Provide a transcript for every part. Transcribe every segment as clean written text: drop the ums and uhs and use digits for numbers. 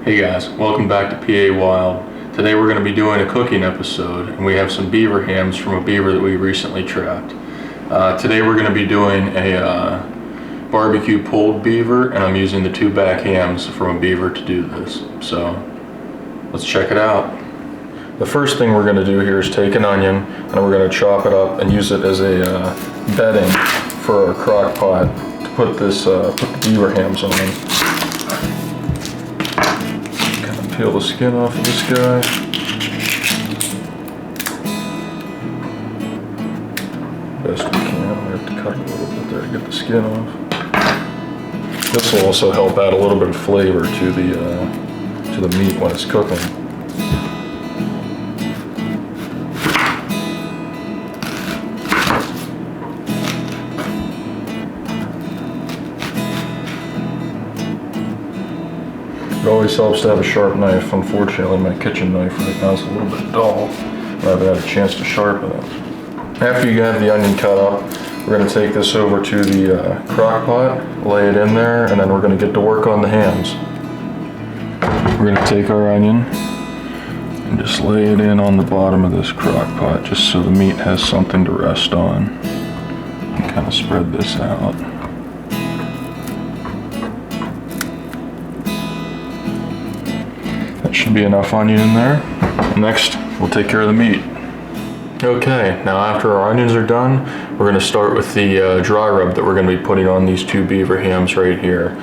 Hey guys, welcome back to PAwild. Today we're going to be doing a cooking episode, and we have some beaver hams from a beaver that we recently trapped. Today we're going to be doing a barbecue pulled beaver, and I'm using the 2 back hams from a beaver to do this. So let's check it out. The first thing we're going to do here is take an onion, and we're going to chop it up and use it as a bedding for our crock pot to put the beaver hams on. Peel the skin off of this guy. Best we can. We have to cut a little bit there to get the skin off. This will also help add a little bit of flavor to the meat when it's cooking. It always helps to have a sharp knife. Unfortunately, my kitchen knife right now is a little bit dull. I haven't had a chance to sharpen it. After you have the onion cut up, we're going to take this over to the crock pot, lay it in there, and then we're going to get to work on the hams. We're going to take our onion and just lay it in on the bottom of this crock pot, just so the meat has something to rest on. And kind of spread this out. That should be enough onion in there. Next, we'll take care of the meat. Okay, now after our onions are done, we're going to start with the dry rub that we're going to be putting on these 2 beaver hams right here.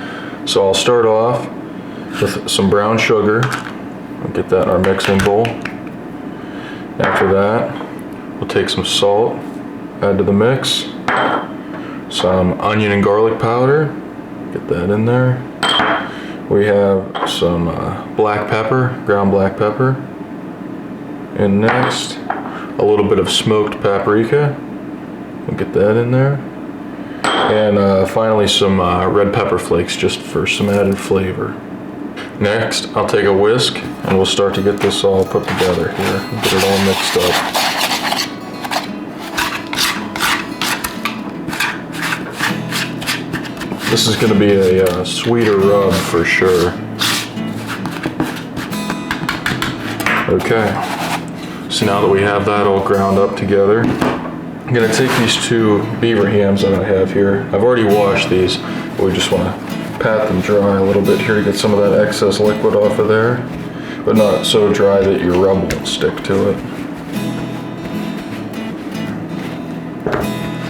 So I'll start off with some brown sugar. I'll get that in our mixing bowl. After that, we'll take some salt, add to the mix, some onion and garlic powder, get that in there. We have some black pepper, ground black pepper. And next, a little bit of smoked paprika. We'll get that in there. And finally some red pepper flakes, just for some added flavor. Next, I'll take a whisk and we'll start to get this all put together here. Get it all mixed up. This is going to be a sweeter rub for sure. Okay, so now that we have that all ground up together, I'm going to take these 2 beaver hams that I have here. I've already washed these, but we just want to pat them dry a little bit here to get some of that excess liquid off of there, but not so dry that your rub won't stick to it.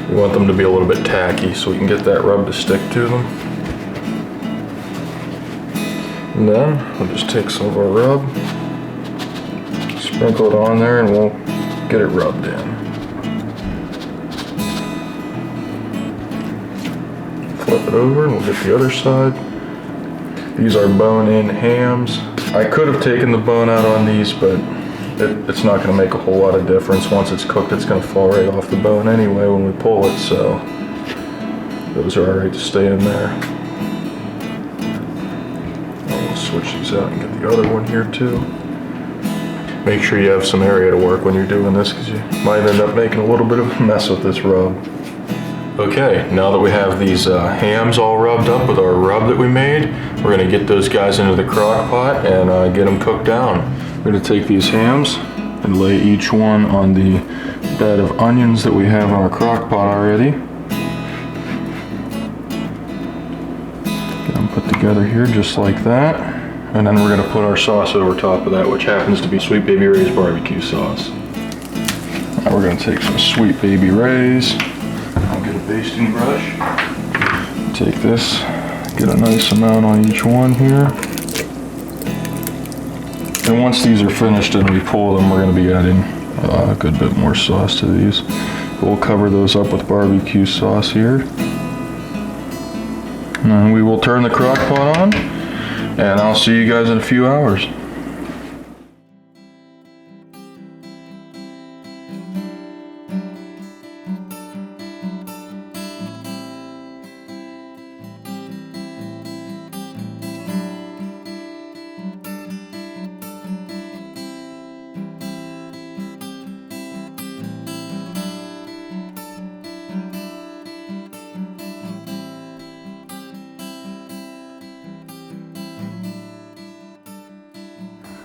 We want them to be a little bit tacky so we can get that rub to stick to them. And then we'll just take some of our rub, sprinkle it on there, and we'll get it rubbed in. Flip it over and we'll get the other side. These are bone-in hams. I could have taken the bone out on these, but it's not going to make a whole lot of difference. Once it's cooked, it's going to fall right off the bone anyway when we pull it, so those are alright to stay in there. We'll switch these out and get the other one here too. Make sure you have some area to work when you're doing this, because you might end up making a little bit of a mess with this rub. Okay, now that we have these hams all rubbed up with our rub that we made, we're going to get those guys into the crock pot and get them cooked down. We're going to take these hams and lay each one on the bed of onions that we have in our crock pot already. Get them put together here just like that. And then we're going to put our sauce over top of that, which happens to be Sweet Baby Ray's barbecue sauce. Now we're going to take some Sweet Baby Ray's. I'll get a basting brush. Take this, get a nice amount on each one here. And once these are finished and we pull them, we're going to be adding a good bit more sauce to these. We'll cover those up with barbecue sauce here. And we will turn the crock pot on, and I'll see you guys in a few hours.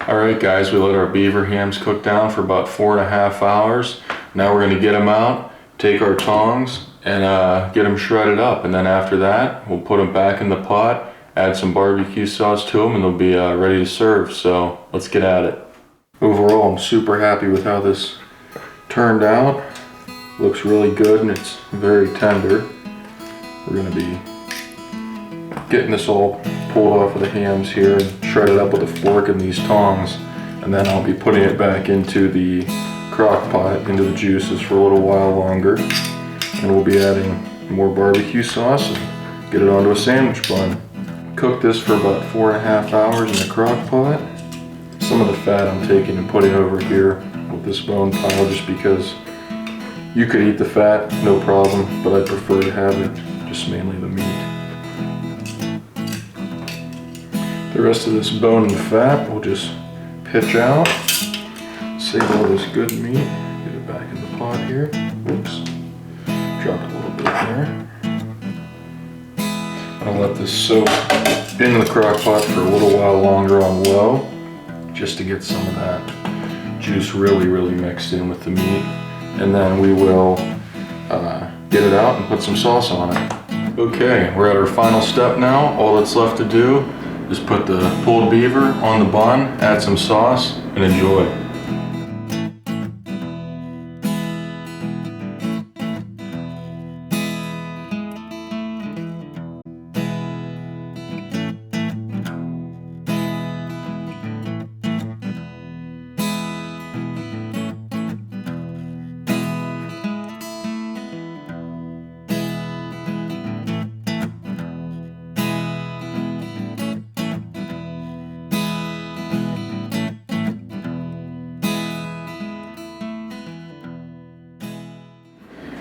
Alright guys, we let our beaver hams cook down for about 4.5 hours. Now we're going to get them out, take our tongs, and get them shredded up. And then after that, we'll put them back in the pot, add some barbecue sauce to them, and they'll be ready to serve. So let's get at it. Overall, I'm super happy with how this turned out. Looks really good and it's very tender. We're going to be getting this all pulled off of the hams here and shredded up with a fork and these tongs, and then I'll be putting it back into the crock pot, into the juices for a little while longer, and we'll be adding more barbecue sauce and get it onto a sandwich bun. Cook this for about 4.5 hours in the crock pot. Some of the fat I'm taking and putting over here with this bone pile just because you could eat the fat, no problem, but I prefer to have it just mainly the meat. The rest of this bone and fat we'll just pitch out. Save all this good meat. Get it back in the pot here. Oops. Dropped a little bit there. I'll let this soak in the crock pot for a little while longer on low, just to get some of that juice really mixed in with the meat. And then we will get it out and put some sauce on it. Okay, we're at our final step now. All that's left to do is put the pulled beaver on the bun, add some sauce, and enjoy.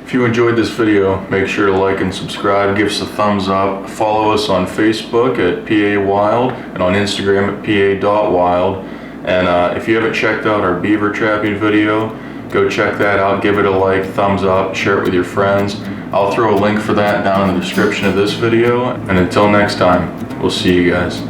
If you enjoyed this video, make sure to like and subscribe, give us a thumbs up, follow us on Facebook at PAwild and on Instagram at PA.wild. And if you haven't checked out our beaver trapping video, go check that out, give it a like, thumbs up, share it with your friends. I'll throw a link for that down in the description of this video. And until next time, we'll see you guys.